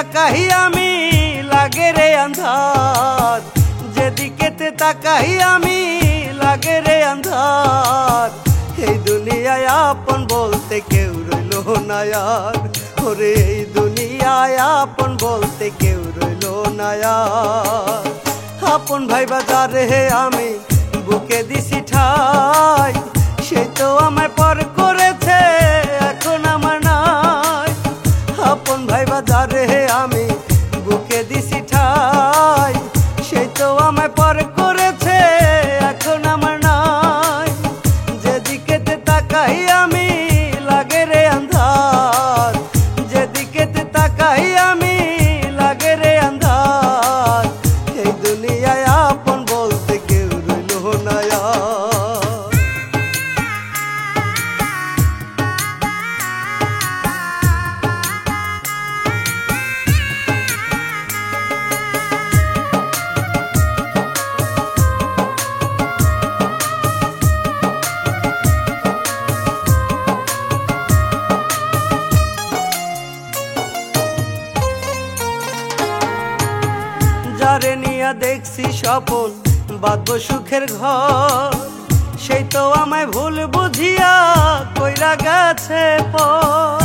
তাকাই আমি লাগে রে আন্ধার, যেদিকেতে তাকাই আমি লাগে রে আন্ধার। এই দুনিয়ায় আপন বলতে কেউ রইল না আর, ওরে এই দুনিয়ায় আপন বলতে কেউ রইল না আর। আপন ভাই বাজারে আমি বুকে দিছি ঠাই, সে তো আমায় পর করেছে এখন আমার নাই। আপন ভাই বাজারে আমি বুকে দিছি ঠাই, সে তো আমায় পর করেছে এখন আমার নাই। যেদিকেতে তাকাই আমি লাগে রে আন্ধার, যেদিকেতে তাকাই আমি লাগে রে আন্ধার। এই দুনিয়ায় আপন বলতে কেউ রইল না আর। যারে নিয়া দেখছি স্বপন বাঁধবো সুখের ঘর, সেই তো আমায় ভুল বুঝিয়া কইরা গেছে পর।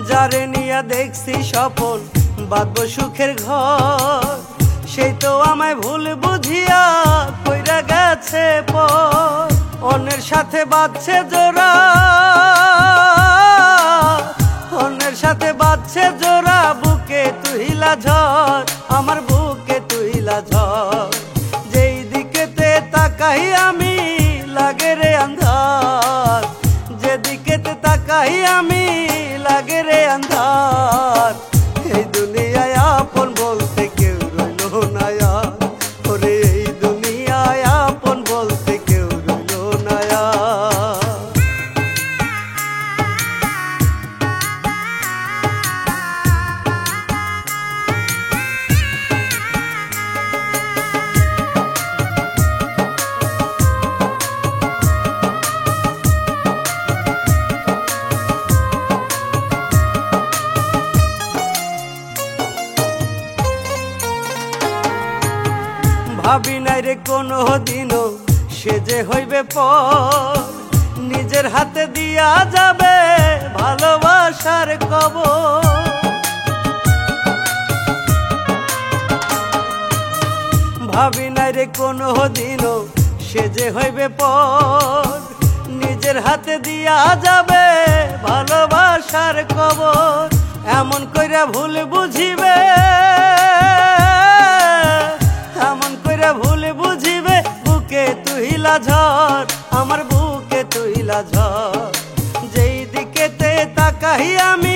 যারে নিয়া দেখছি স্বপন বাঁধবো সুখের ঘর, সেই তো আমায় ভুল বুঝিয়া কইরা গেছে পর। অন্যের সাথে বাঁধছে জোড়া, অন্যের সাথে বাঁধছে জোড়া, বুকে তুহিলা ঝড় আমার বুকে তুহিলা ঝড়। যেই দিকেতে তাকাই আমি লাগে রে আন্ধার, যেদিকেতে তাকাই আমি লাগে রে আন্ধার। এই দুনিয়ায় আপন বলতে কেউ রইল না আর, ওরে এই দুনিয়ায় আপন বলতে কেউ রইল না আর। ভাবি নাই রে কোনো দিনও সে যে হইবে পর, নিজের হাতে দিয়া যাবে ভালোবাসার কবর। ভাবি নাই রে কোনো দিনও সে যে হইবে পর, নিজের হাতে দিয়া যাবে ভালোবাসার কবর। এমন কইরা ভুল বুঝিবে, এমন কইরা ভুল বুঝিবে, বুকে তুহিলা ঝড় আমার বুকে তুহিলা ঝড়। যেই দিকেতে তাকাই আমি